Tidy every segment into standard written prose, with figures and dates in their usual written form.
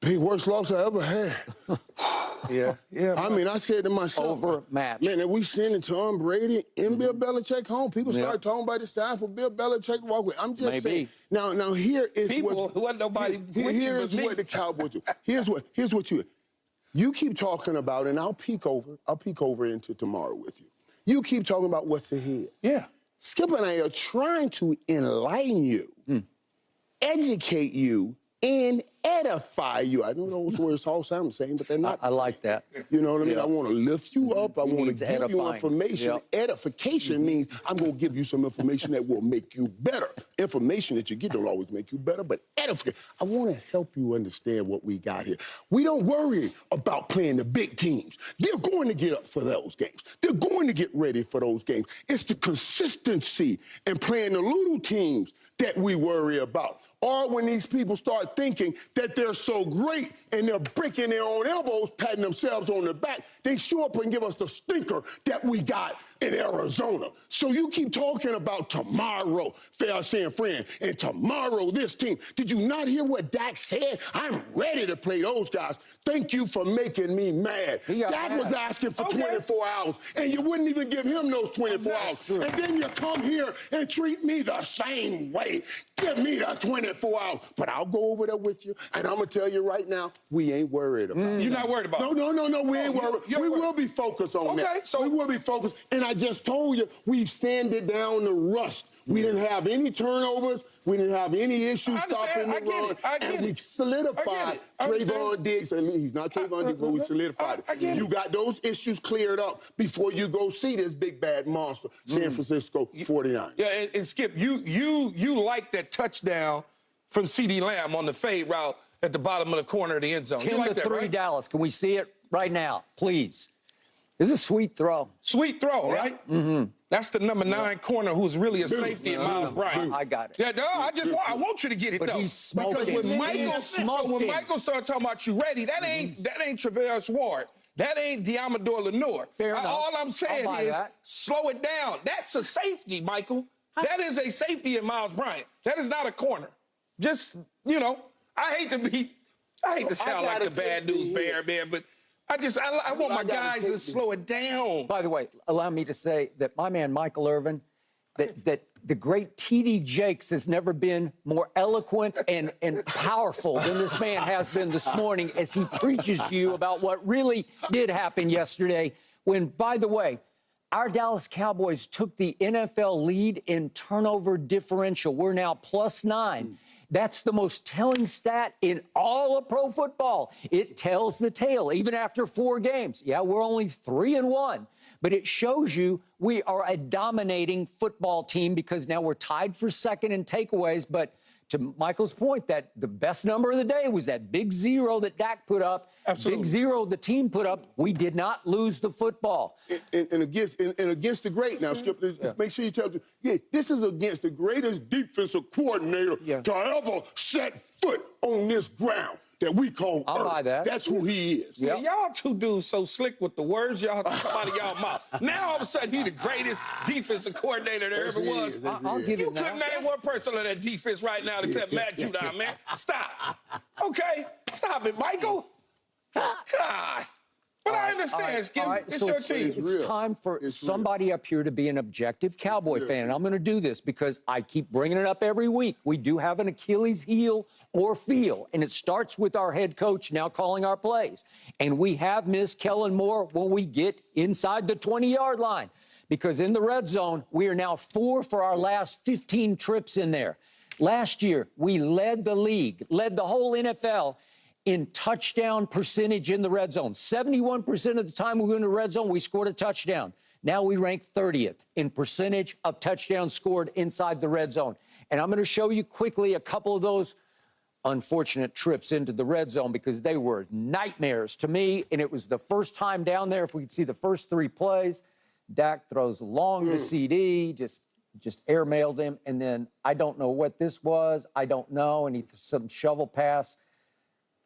The worst loss I ever had. Yeah. I mean, I said to myself, overmatched. Man, if we sending Tom Brady and Bill Belichick home, people start talking about the staff for Bill Belichick to walk with. I'm just saying. Now here is people wasn't nobody. Here's what the Cowboys do. Here's what you keep talking about, and I'll peek over into tomorrow with you. You keep talking about what's ahead. Yeah. Skip and I are trying to enlighten you, educate you, and edify you. I know those words all sound the same, but they're not. I like that. You know what I mean? I want to lift you up. I want to give you information. Yep. Edification means I'm going to give you some information that will make you better. Information that you get don't always make you better, but edification. I want to help you understand what we got here. We don't worry about playing the big teams. They're going to get up for those games. They're going to get ready for those games. It's the consistency in playing the little teams that we worry about. Or when these people start thinking that they're so great and they're breaking their own elbows, patting themselves on the back, they show up and give us the stinker that we got in Arizona. So you keep talking about tomorrow, fair saying friend, and tomorrow this team. Did you not hear what Dak said? I'm ready to play those guys. Thank you for making me mad. Dak was asking for 24 hours, and you wouldn't even give him those 24 hours. And then you come here and treat me the same way. Give me the 24 hours. But I'll go over there with you, and I'm going to tell you right now, we ain't worried about it. You're not worried about it? No, we ain't worried. We will be focused on that. So we will be focused. And I just told you, we've sanded down the rust. We didn't have any turnovers. We didn't have any issues stopping the run. And we solidified Trayvon Diggs. I mean, he's not Trayvon Diggs, but we solidified it. You got those issues cleared up before you go see this big bad monster, San Francisco 49. Yeah, and Skip, you like that touchdown from C.D. Lamb on the fade route at the bottom of the corner of the end zone. 10-3 right? Dallas. Can we see it right now, please? This is a sweet throw. Sweet throw, right? That's the number 9 corner who's really a safety in Miles Bryant. I got it. Yeah, no, I want you to get it, though. He's smoking. Because when Michael started talking about you ready, that ain't Travis Ward. That ain't Diamador Lenore. Fair enough. All I'm saying is slow it down. That's a safety, Michael. That is a safety in Miles Bryant. That is not a corner. Just, I hate to sound like the bad news bear, man, but I want my guys to slow it down. By the way, allow me to say that my man Michael Irvin, that the great T.D. Jakes has never been more eloquent and powerful than this man has been this morning as he preaches to you about what really did happen yesterday when, by the way, our Dallas Cowboys took the NFL lead in turnover differential. We're now +9. That's the most telling stat in all of pro football. It tells the tale, even after 4 games. Yeah, we're only 3-1, but it shows you we are a dominating football team because now we're tied for second in takeaways. But to Michael's point, that the best number of the day was that big 0 that Dak put up. Absolutely. Big 0 the team put up. We did not lose the football. And against the great, now, Skip, make sure you tell them, this is against the greatest defensive coordinator to ever set foot on this ground that we call I'll buy that. That's who he is. Yep. Y'all two dudes so slick with the words y'all come out of y'all mouth. Now all of a sudden he the greatest defensive coordinator there ever was. I'll give you it now. couldn't name one person on that defense right now except Matt Judon, man. Stop. Okay? Stop it, Michael. God. But I understand, Skip. It's your team. It's time for somebody up here to be an objective Cowboy fan. And I'm going to do this because I keep bringing it up every week. We do have an Achilles heel or feel, and it starts with our head coach now calling our plays. And we have missed Kellen Moore when we get inside the 20-yard line because in the red zone, we are now 4 for our last 15 trips in there. Last year, we led the league, led the whole NFL in touchdown percentage in the red zone. 71% of the time we were in the red zone, we scored a touchdown. Now we rank 30th in percentage of touchdowns scored inside the red zone. And I'm going to show you quickly a couple of those unfortunate trips into the red zone because they were nightmares to me. And it was the first time down there, if we could see the first 3 plays, Dak throws long to CD, just airmailed him. And then I don't know what this was. I don't know. And he some shovel pass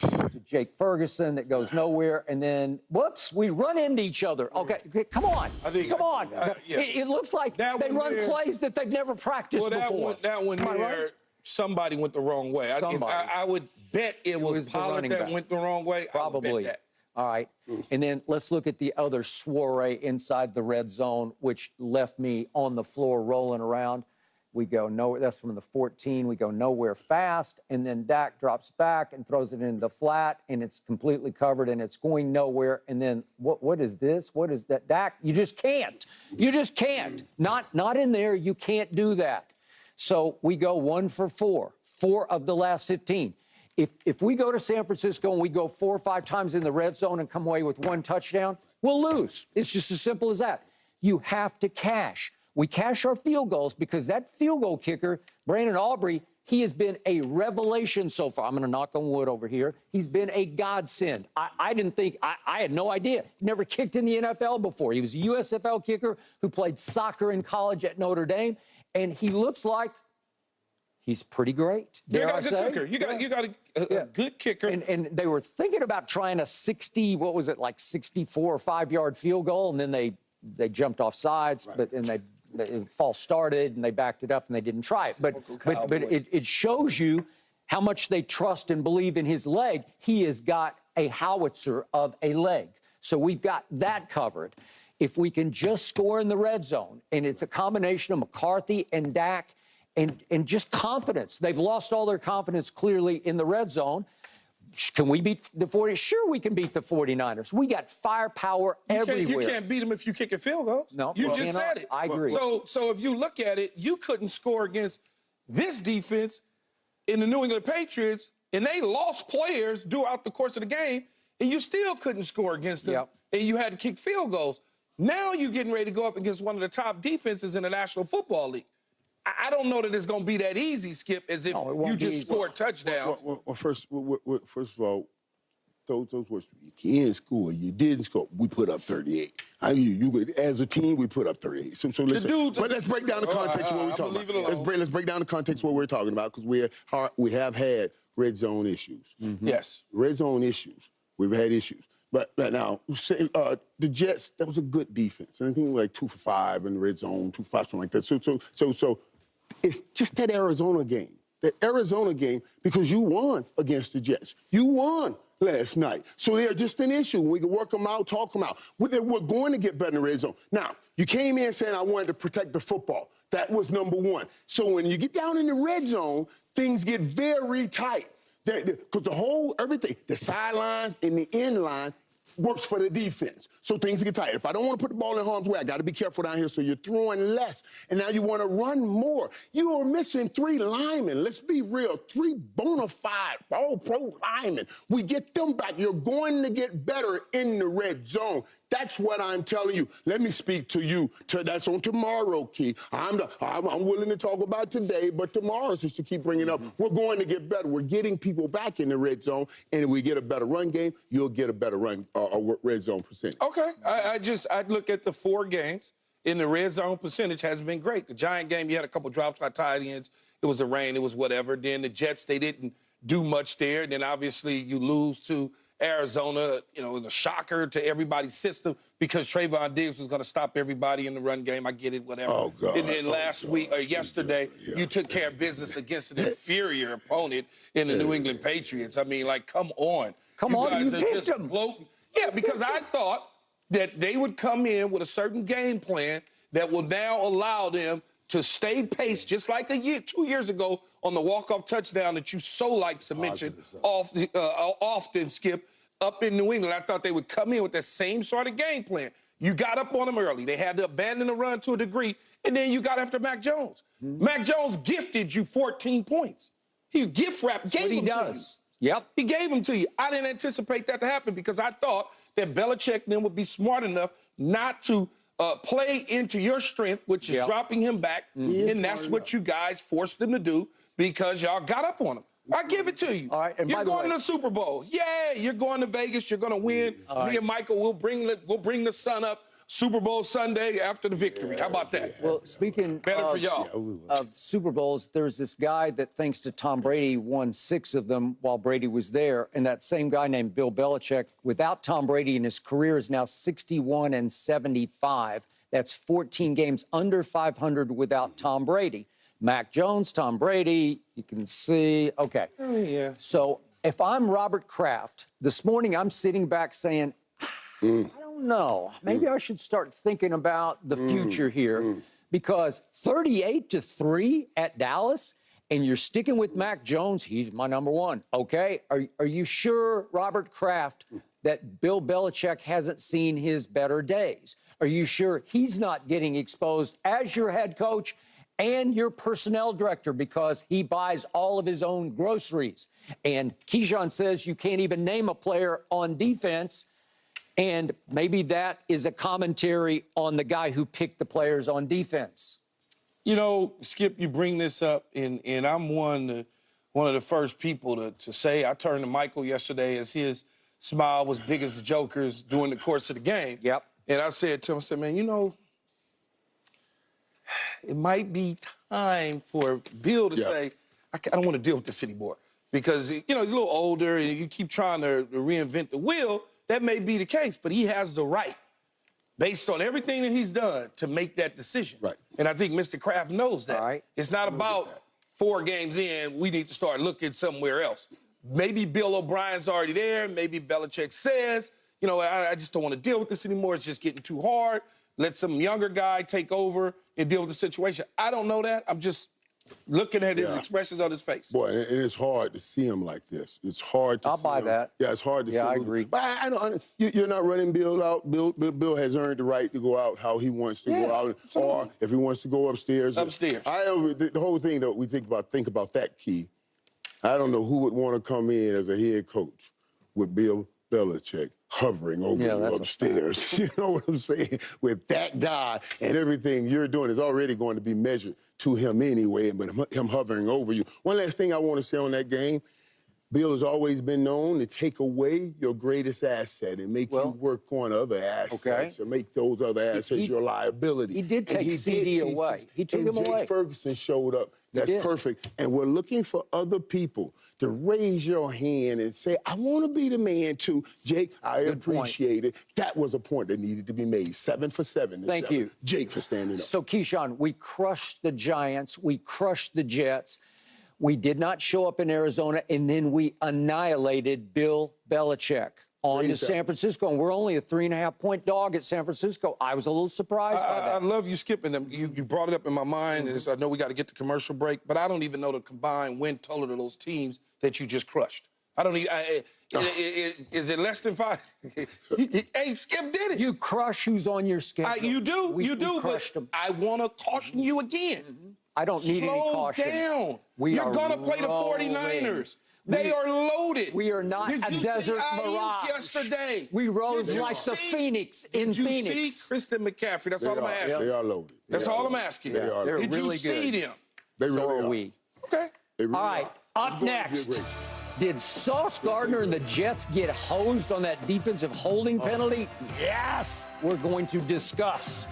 to Jake Ferguson that goes nowhere, and then, whoops, we run into each other. Okay, come on. Come on. It looks like they run plays that they've never practiced before. That one there, somebody went the wrong way. I would bet it was Pollard that went the wrong way. Probably. I would bet that. All right. And then let's look at the other soiree inside the red zone, which left me on the floor rolling around. We go nowhere. That's from the 14. We go nowhere fast. And then Dak drops back and throws it into the flat, and it's completely covered, and it's going nowhere. And then what is this? What is that? Dak, you just can't. You just can't. Not in there. You can't do that. So we go 1 for 4, 4 of the last 15. If we go to San Francisco and we go 4 or 5 times in the red zone and come away with 1 touchdown, we'll lose. It's just as simple as that. You have to cash. We cash our field goals because that field goal kicker, Brandon Aubrey, he has been a revelation so far. I'm going to knock on wood over here. He's been a godsend. I didn't think, I had no idea. Never kicked in the NFL before. He was a USFL kicker who played soccer in college at Notre Dame, and he looks like he's pretty great. You got a good kicker. You got a good kicker. And they were thinking about trying a 64 or 5-yard field goal, and then they jumped off sides, right. And they false started, and they backed it up, and they didn't try it. But it shows you how much they trust and believe in his leg. He has got a howitzer of a leg. So we've got that covered. If we can just score in the red zone, and it's a combination of McCarthy and Dak, and just confidence. They've lost all their confidence clearly in the red zone. Can we beat the 40? Sure, we can beat the 49ers. We got firepower everywhere. You can't beat them if you kick a field goal. No, you just said it. I agree. So if you look at it, you couldn't score against this defense in the New England Patriots, and they lost players throughout the course of the game, and you still couldn't score against them, and you had to kick field goals. Now you're getting ready to go up against one of the top defenses in the National Football League. I don't know that it's going to be that easy, Skip, as if you just scored touchdowns. Well, first of all, those words, you can score, you didn't score. We put up 38. As a team, we put up 38. So listen, but let's break down the context of what we're talking about. Let's break down the context of what we're talking about, because we have had red zone issues. Mm-hmm. Yes. Red zone issues. We've had issues. But now, the Jets, that was a good defense. And I think like 2 for 5 in the red zone, 2 for 5, something like that. So it's just that Arizona game. That Arizona game, because you won against the Jets. You won last night. So they're just an issue. We can work them out, talk them out. We're going to get better in the red zone. Now, you came in saying I wanted to protect the football. That was number 1. So when you get down in the red zone, things get very tight. Because everything, the sidelines and the end line works for the defense. So things get tight. If I don't want to put the ball in harm's way, I got to be careful down here. So you're throwing less. And now you want to run more. You are missing 3 linemen. Let's be real. 3 bona fide, all-pro linemen. We get them back. You're going to get better in the red zone. That's what I'm telling you. Let me speak to you. That's on tomorrow, Key. I'm willing to talk about today, but tomorrow is just to keep bringing up. We're going to get better. We're getting people back in the red zone, and if we get a better run game, you'll get a better red zone percentage. Okay. I look at the 4 games, and the red zone percentage has been great. The Giant game, you had a couple drops by tight ends. It was the rain. It was whatever. Then the Jets, they didn't do much there. Then obviously you lose to Arizona, in a shocker to everybody's system because Trayvon Diggs was going to stop everybody in the run game. I get it, whatever. Oh, God. And then last week or yesterday, you took care of business against an inferior opponent in the New England Patriots. I mean, come on. Come on, you picked them. Yeah, because I thought that they would come in with a certain game plan that will now allow them to stay paced, just like 2 years ago on the walk-off touchdown that you so like to mention often, Skip, up in New England. I thought they would come in with that same sort of game plan. You got up on them early. They had to abandon the run to a degree, and then you got after Mac Jones. Mm-hmm. Mac Jones gifted you 14 points. He gift-wrapped, gave them to you. Yep. He gave them to you. I didn't anticipate that to happen because I thought that Belichick then would be smart enough not to play into your strength, which is dropping him back, and that's what you guys forced him to do because y'all got up on him. I give it to you. All right, and you're going to the Super Bowl. Yeah, you're going to Vegas. You're going to win. Me and Michael will bring the sun up Super Bowl Sunday after the victory. How about that? Well, speaking for y'all. Of Super Bowls, there's this guy that thinks that Tom Brady won 6 of them while Brady was there, and that same guy named Bill Belichick, without Tom Brady in his career, is now 61-75. That's 14 games under 500 without Tom Brady. Mac Jones, Tom Brady, you can see, okay. Oh, yeah. So if I'm Robert Kraft, this morning I'm sitting back saying, I don't know, maybe I should start thinking about the future here because 38-3 at Dallas, and you're sticking with Mac Jones, he's my number one, okay? Are you sure, Robert Kraft, that Bill Belichick hasn't seen his better days? Are you sure he's not getting exposed as your head coach and your personnel director because he buys all of his own groceries? And Keyshawn says you can't even name a player on defense, and maybe that is a commentary on the guy who picked the players on defense. You know, Skip, you bring this up, and I'm one of the first people to say, I turned to Michael yesterday as his smile was big as the Joker's during the course of the game. Yep. And I said to him, I said, man, you know, it might be time for Bill to say, I don't want to deal with this anymore. Because, you know, he's a little older and you keep trying to reinvent the wheel. That may be the case, but he has the right, based on everything that he's done, to make that decision. Right. And I think Mr. Kraft knows that. All right. It's not about 4 games in, we need to start looking somewhere else. Maybe Bill O'Brien's already there. Maybe Belichick says, you know, I just don't want to deal with this anymore. It's just getting too hard. Let some younger guy take over and deal with the situation. I don't know that. I'm just looking at his expressions on his face. Boy, and it's hard to see him like this. It's hard to see buy him. that. Yeah, it's hard to see him. Yeah, I agree. But I don't, you're not running Bill out. Bill has earned the right to go out how he wants to go out. Absolutely. Or if he wants to go upstairs. Upstairs. The whole thing that we think about that key, I don't know who would want to come in as a head coach with Bill Belichick hovering over you upstairs. You know what I'm saying? With that guy and everything you're doing is already going to be measured to him anyway, but him hovering over you. One last thing I want to say on that game, Bill has always been known to take away your greatest asset and make you work on other assets or make those other assets your liability. He did take CD away. He took him away. Jake Ferguson showed up. That's perfect. And we're looking for other people to raise your hand and say, I want to be the man too. Jake, I appreciate it. That was a point that needed to be made. 7 for 7. Thank you. Jake for standing up. So, Keyshawn, we crushed the Giants. We crushed the Jets. We did not show up in Arizona, and then we annihilated Bill Belichick on to San Francisco. And we're only a 3.5-point dog at San Francisco. I was a little surprised by that. I love you skipping them. You brought it up in my mind, and I know we got to get the commercial break, but I don't even know the combined win total of those teams that you just crushed. I don't even. Is it less than 5? Hey, Skip did it. You crush who's on your schedule. You do. We But crushed them. I want to caution you again. I don't need any caution. Slow down. You're going to play the 49ers. They are loaded. We are not a desert mirage. Yesterday. We rose like the Phoenix in Phoenix. Did you see Kristen McCaffrey? That's all I'm asking. They are loaded. That's all I'm asking. They are They're loaded. Did really you see good. them? They So really are are. we. Okay. They really All right, are. up next. Did Sauce Gardner and the Jets get hosed on that defensive holding penalty? Yes, we're going to discuss.